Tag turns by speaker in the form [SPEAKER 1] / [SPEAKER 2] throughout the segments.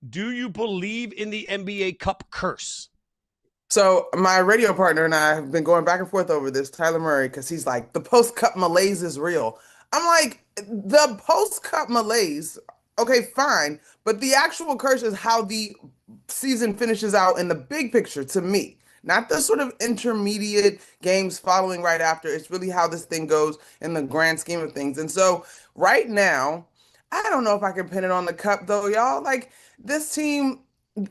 [SPEAKER 1] Do you believe in the NBA Cup curse?
[SPEAKER 2] So my radio partner and I have been going back and forth over this, Tyler Murray, because he's like, the post-cup malaise is real. I'm like, the post-cup malaise, okay, fine, but the actual curse is how the season finishes out in the big picture to me. Not the sort of intermediate games following right after. It's really how this thing goes in the grand scheme of things. And so right now, I don't know if I can pin it on the cup though, y'all. Like this team,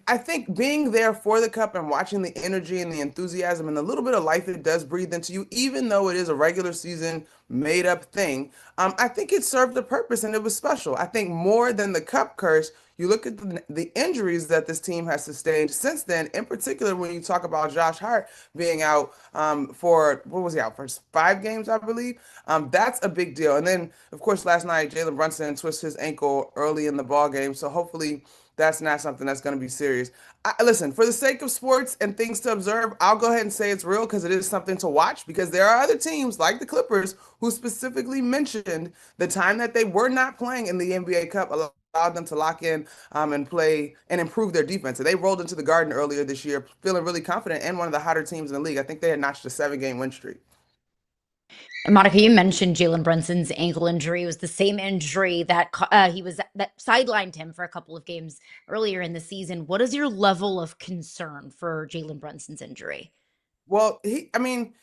[SPEAKER 2] I think being there for the cup and watching the energy and the enthusiasm and the little bit of life it does breathe into you, even though it is a regular season made up thing, I think it served a purpose and it was special. I think more than the cup curse, you look at the injuries that this team has sustained since then, in particular when you talk about Josh Hart being out for, what was he out for? 5 games, I believe. That's a big deal. And then, of course, last night, Jalen Brunson twisted his ankle early in the ball game. So hopefully that's not something that's going to be serious. Listen, for the sake of sports and things to observe, I'll go ahead and say it's real because it is something to watch. Because there are other teams like the Clippers who specifically mentioned the time that they were not playing in the NBA Cup allowed them to lock in and play and improve their defense. And they rolled into the Garden earlier this year, feeling really confident and one of the hotter teams in the league. I think they had notched a 7 game win streak.
[SPEAKER 3] Monica, you mentioned Jalen Brunson's ankle injury. It was the same injury that that sidelined him for a couple of games earlier in the season. What is your level of concern for Jalen Brunson's injury?
[SPEAKER 2] Well, I mean,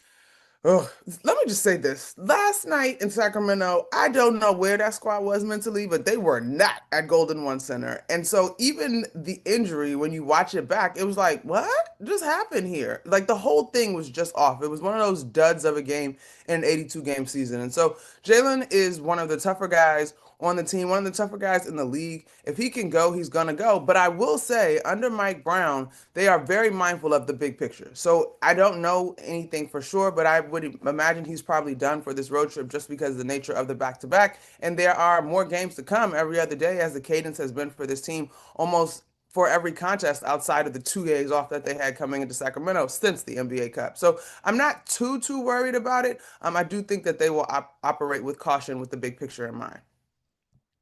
[SPEAKER 2] oh, let me just say this. Last night in Sacramento, I don't know where that squad was mentally, but they were not at Golden One Center. And so even the injury, when you watch it back, it was like, what just happened here? Like the whole thing was just off. It was one of those duds of a game in an 82 game season. And so Jalen is one of the tougher guys on the team, one of the tougher guys in the league. If he can go, he's going to go. But I will say, under Mike Brown, they are very mindful of the big picture. So I don't know anything for sure, but I would imagine he's probably done for this road trip just because of the nature of the back-to-back. And there are more games to come every other day, as the cadence has been for this team almost for every contest outside of the 2 days off that they had coming into Sacramento since the NBA Cup. So I'm not too worried about it. I do think that they will operate with caution with the big picture in mind.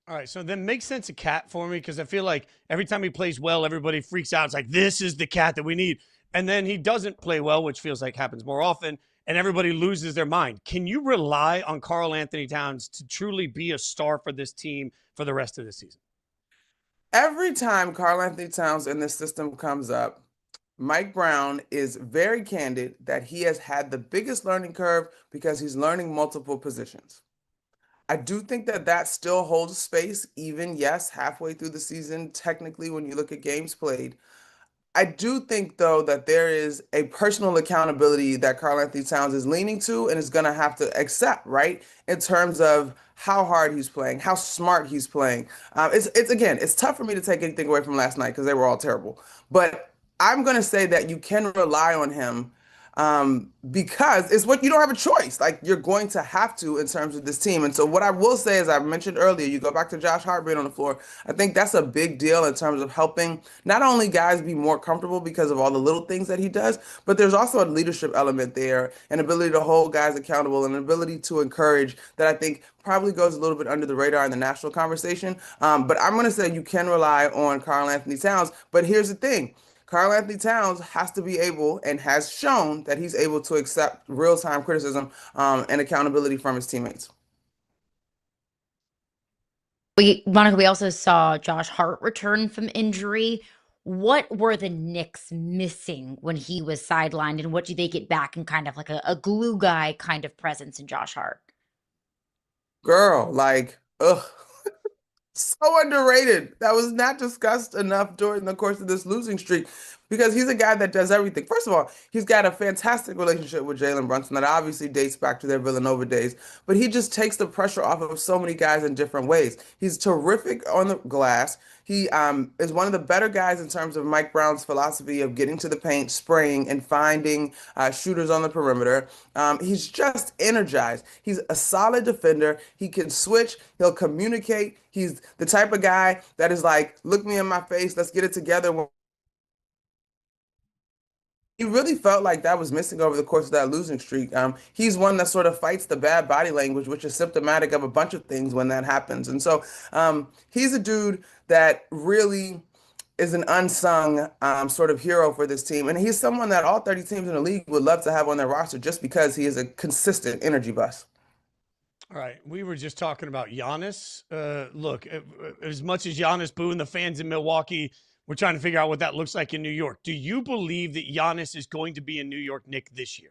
[SPEAKER 1] All right, so then make sense of Cat for me because I feel like every time he plays well, everybody freaks out. It's like this is the Cat that we need, and then he doesn't play well, which feels like happens more often, and everybody loses their mind. Can you rely on Karl-Anthony Towns to truly be a star for this team for the rest of the season?
[SPEAKER 2] Every time Karl-Anthony Towns in this system comes up, Mike Brown is very candid that he has had the biggest learning curve because he's learning multiple positions. I do think that that still holds space, even, yes, halfway through the season, technically, when you look at games played. I do think, though, that there is a personal accountability that Karl-Anthony Towns is leaning to and is going to have to accept, right? In terms of how hard he's playing, how smart he's playing. It's again, it's tough for me to take anything away from last night because they were all terrible. But I'm going to say that you can rely on him because it's what you don't have a choice. Like you're going to have to in terms of this team. And so what I will say, as I mentioned earlier, you go back to Josh Hart being on the floor. I think that's a big deal in terms of helping not only guys be more comfortable because of all the little things that he does, but there's also a leadership element there, an ability to hold guys accountable, and an ability to encourage that I think probably goes a little bit under the radar in the national conversation. But I'm going to say you can rely on Karl-Anthony Towns. But here's the thing. Karl-Anthony Towns has to be able and has shown that he's able to accept real-time criticism and accountability from his teammates.
[SPEAKER 3] Monica, we also saw Josh Hart return from injury. What were the Knicks missing when he was sidelined, and what do they get back in kind of like a glue guy kind of presence in Josh Hart?
[SPEAKER 2] Girl, like, ugh. So underrated. That was not discussed enough during the course of this losing streak because he's a guy that does everything. First of all, he's got a fantastic relationship with Jalen Brunson that obviously dates back to their Villanova days, but he just takes the pressure off of so many guys in different ways. He's terrific on the glass. He is one of the better guys in terms of Mike Brown's philosophy of getting to the paint, spraying, and finding shooters on the perimeter. He's just energized. He's a solid defender. He can switch. He'll communicate. He's the type of guy that is like, look me in my face. Let's get it together. He really felt like that was missing over the course of that losing streak. He's one that sort of fights the bad body language, which is symptomatic of a bunch of things when that happens. And so he's a dude that really is an unsung sort of hero for this team. And he's someone that all 30 teams in the league would love to have on their roster just because he is a consistent energy bus.
[SPEAKER 1] All right, we were just talking about Giannis. Look, as much as Giannis booing the fans in Milwaukee, we're trying to figure out what that looks like in New York. Do you believe that Giannis is going to be a New York Knick this year?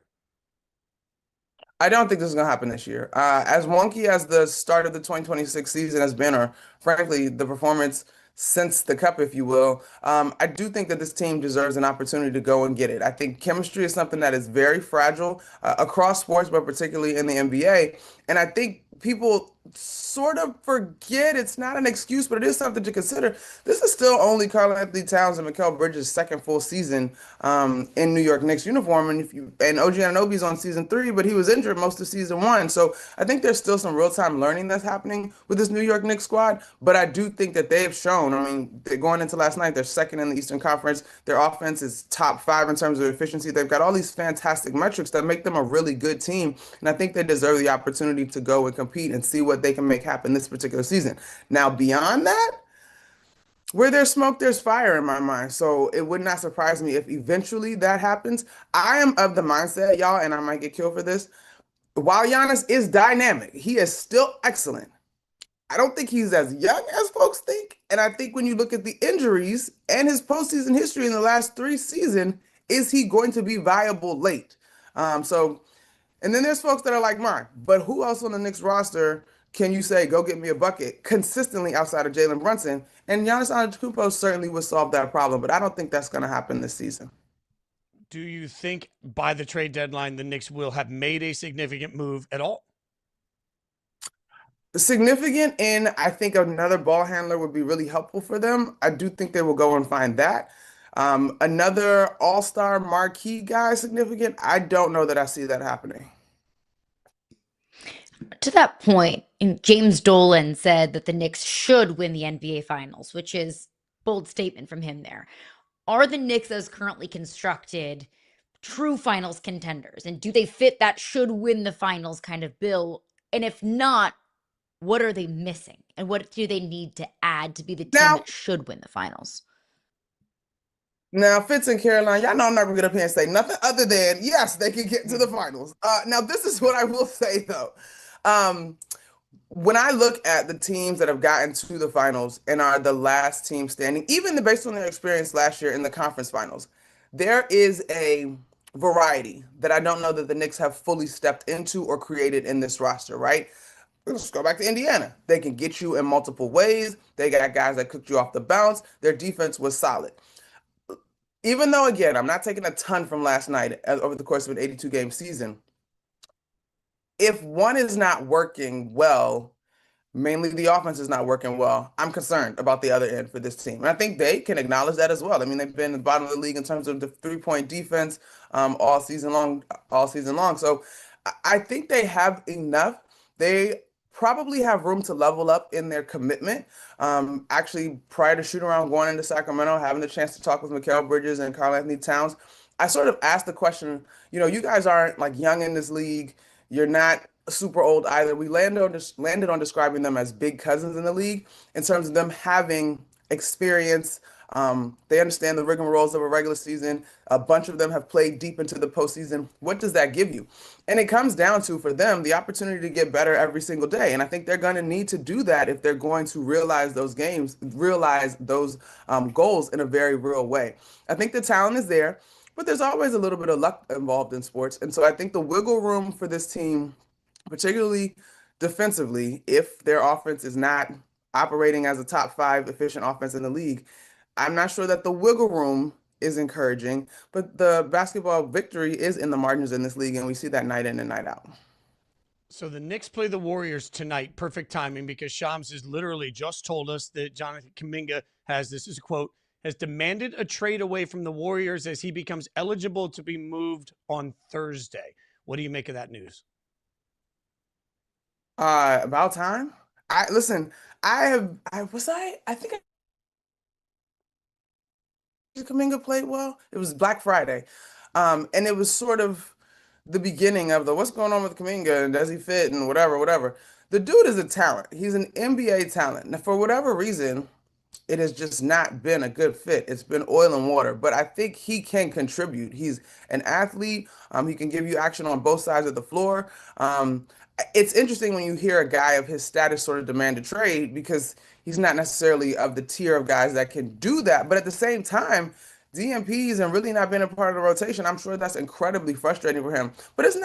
[SPEAKER 2] I don't think this is going to happen this year. As wonky as the start of the 2026 season has been, or frankly, the performance since the cup, if you will, I do think that this team deserves an opportunity to go and get it. I think chemistry is something that is very fragile across sports, but particularly in the NBA. And I think people sort of forget it's not an excuse, but it is something to consider. This is still only Karl-Anthony Towns and Mikal Bridges' second full season in New York Knicks uniform, and OG Anunoby's on season 3, but he was injured most of season 1. So I think there's still some real-time learning that's happening with this New York Knicks squad. But I do think that they have shown. I mean, they're going into last night, they're second in the Eastern Conference. Their offense is top 5 in terms of efficiency. They've got all these fantastic metrics that make them a really good team, and I think they deserve the opportunity to go and compete and see what they can make happen this particular season. Now, beyond that, where there's smoke, there's fire in my mind. So it would not surprise me if eventually that happens. I am of the mindset, y'all, and I might get killed for this. While Giannis is dynamic, he is still excellent. I don't think he's as young as folks think. And I think when you look at the injuries and his postseason history in the last 3 seasons, is he going to be viable late? And then there's folks that are like mine, but who else on the Knicks roster can you say, go get me a bucket consistently outside of Jalen Brunson? And Giannis Antetokounmpo certainly would solve that problem, but I don't think that's going to happen this season.
[SPEAKER 1] Do you think by the trade deadline, the Knicks will have made a significant move at all?
[SPEAKER 2] Significant, and I think another ball handler would be really helpful for them. I do think they will go and find that. Another all-star marquee guy, significant. I don't know that I see that happening.
[SPEAKER 3] To that point, James Dolan said that the Knicks should win the NBA Finals, which is a bold statement from him there. Are the Knicks, as currently constructed, true finals contenders? And do they fit that should win the finals kind of bill? And if not, what are they missing? And what do they need to add to be the team that should win the finals?
[SPEAKER 2] Now, Fitz and Caroline, y'all know I'm not going to get up here and say nothing other than, yes, they can get to the finals. Now, this is what I will say, though. When I look at the teams that have gotten to the finals and are the last team standing, even based on their experience last year in the conference finals, there is a variety that I don't know that the Knicks have fully stepped into or created in this roster, right? Let's go back to Indiana. They can get you in multiple ways. They got guys that cooked you off the bounce. Their defense was solid. Even though, again, I'm not taking a ton from last night over the course of an 82-game season, if one is not working well, mainly the offense is not working well, I'm concerned about the other end for this team. And I think they can acknowledge that as well. I mean, they've been at the bottom of the league in terms of the three-point defense all season long. So I think they have enough. They probably have room to level up in their commitment. Actually, prior to shoot around going into Sacramento, having the chance to talk with Mikal Bridges and Karl-Anthony Towns, I sort of asked the question, you guys aren't like young in this league. You're not super old either. We landed on describing them as big cousins in the league in terms of them having experience. They understand the rigmaroles of a regular season. A bunch of them have played deep into the postseason. What does that give you? And it comes down to, for them, the opportunity to get better every single day. And I think they're going to need to do that if they're going to realize those goals in a very real way. I think the talent is there, but there's always a little bit of luck involved in sports. And so I think the wiggle room for this team, particularly defensively, if their offense is not operating as a top 5 efficient offense in the league, I'm not sure that the wiggle room is encouraging, but the basketball victory is in the margins in this league, and we see that night in and night out.
[SPEAKER 1] So the Knicks play the Warriors tonight. Perfect timing, because Shams has literally just told us that Jonathan Kuminga this is a quote, has demanded a trade away from the Warriors as he becomes eligible to be moved on Thursday. What do you make of that news?
[SPEAKER 2] About time. I think Kuminga played well. It was Black Friday. And it was sort of the beginning of what's going on with Kuminga and does he fit and whatever. The dude is a talent. He's an NBA talent. Now, for whatever reason, it has just not been a good fit. It's been oil and water, but I think he can contribute. He's an athlete. He can give you action on both sides of the floor. It's interesting when you hear a guy of his status sort of demand a trade because he's not necessarily of the tier of guys that can do that. But at the same time, DMPs and really not being a part of the rotation, I'm sure that's incredibly frustrating for him. But it's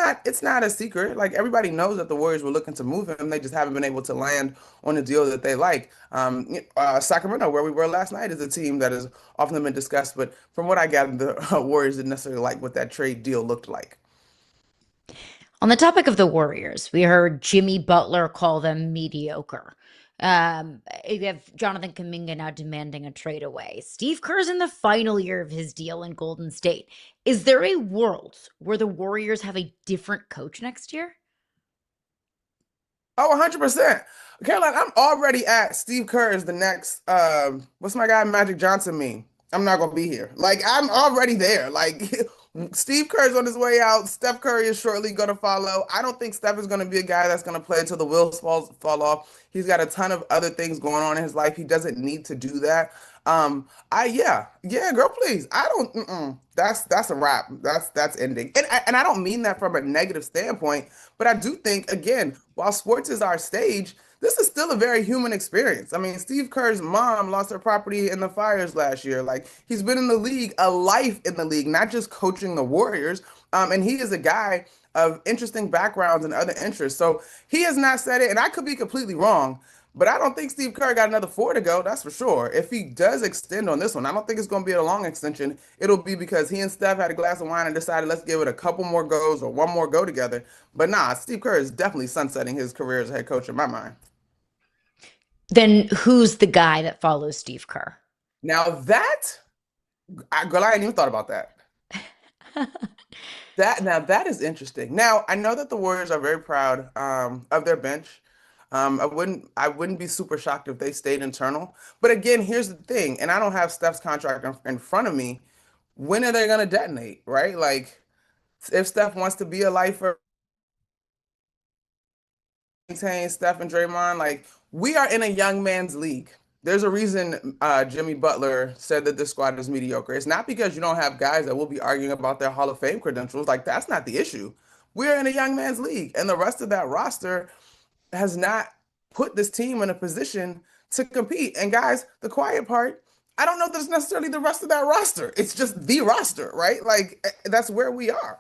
[SPEAKER 2] not a secret. Like everybody knows that the Warriors were looking to move him. They just haven't been able to land on a deal that they like. Sacramento, where we were last night, is a team that has often been discussed. But from what I gathered, the Warriors didn't necessarily like what that trade deal looked like.
[SPEAKER 3] On the topic of the Warriors, we heard Jimmy Butler call them mediocre. You have Jonathan Kuminga now demanding a trade away. Steve Kerr's in the final year of his deal in Golden State. Is there a world where the Warriors have a different coach next year?
[SPEAKER 2] Oh, 100%. Caroline, I'm already at Steve Kerr is the next, what's my guy, Magic Johnson meme? I'm not going to be here. Like, I'm already there. Like, Steve Kerr's on his way out. Steph Curry is shortly going to follow. I don't think Steph is going to be a guy that's going to play until the wheels fall off. He's got a ton of other things going on in his life. He doesn't need to do that. Yeah, girl, please. I don't. That's a wrap. That's ending. And I don't mean that from a negative standpoint, but I do think again, while sports is our stage, this is still a very human experience. I mean, Steve Kerr's mom lost her property in the fires last year. Like he's been in the league, a life in the league, not just coaching the Warriors. And he is a guy of interesting backgrounds and other interests. So he has not said it, and I could be completely wrong. But I don't think Steve Kerr got another four to go. That's for sure. If he does extend on this one, I don't think it's going to be a long extension. It'll be because he and Steph had a glass of wine and decided let's give it a couple more goes or one more go together. But nah, Steve Kerr is definitely sunsetting his career as a head coach in my mind.
[SPEAKER 3] Then who's the guy that follows Steve Kerr?
[SPEAKER 2] Now girl, I hadn't even thought about that. That is interesting. Now I know that the Warriors are very proud of their bench. I wouldn't be super shocked if they stayed internal. But again, here's the thing, and I don't have Steph's contract in front of me. When are they gonna detonate, right? Like, if Steph wants to be a lifer, maintain Steph and Draymond, like we are in a young man's league. There's a reason Jimmy Butler said that this squad is mediocre. It's not because you don't have guys that will be arguing about their Hall of Fame credentials. Like, that's not the issue. We're in a young man's league, and the rest of that roster has not put this team in a position to compete. And guys, the quiet part, I don't know that it's necessarily the rest of that roster. It's just the roster, right? Like that's where we are.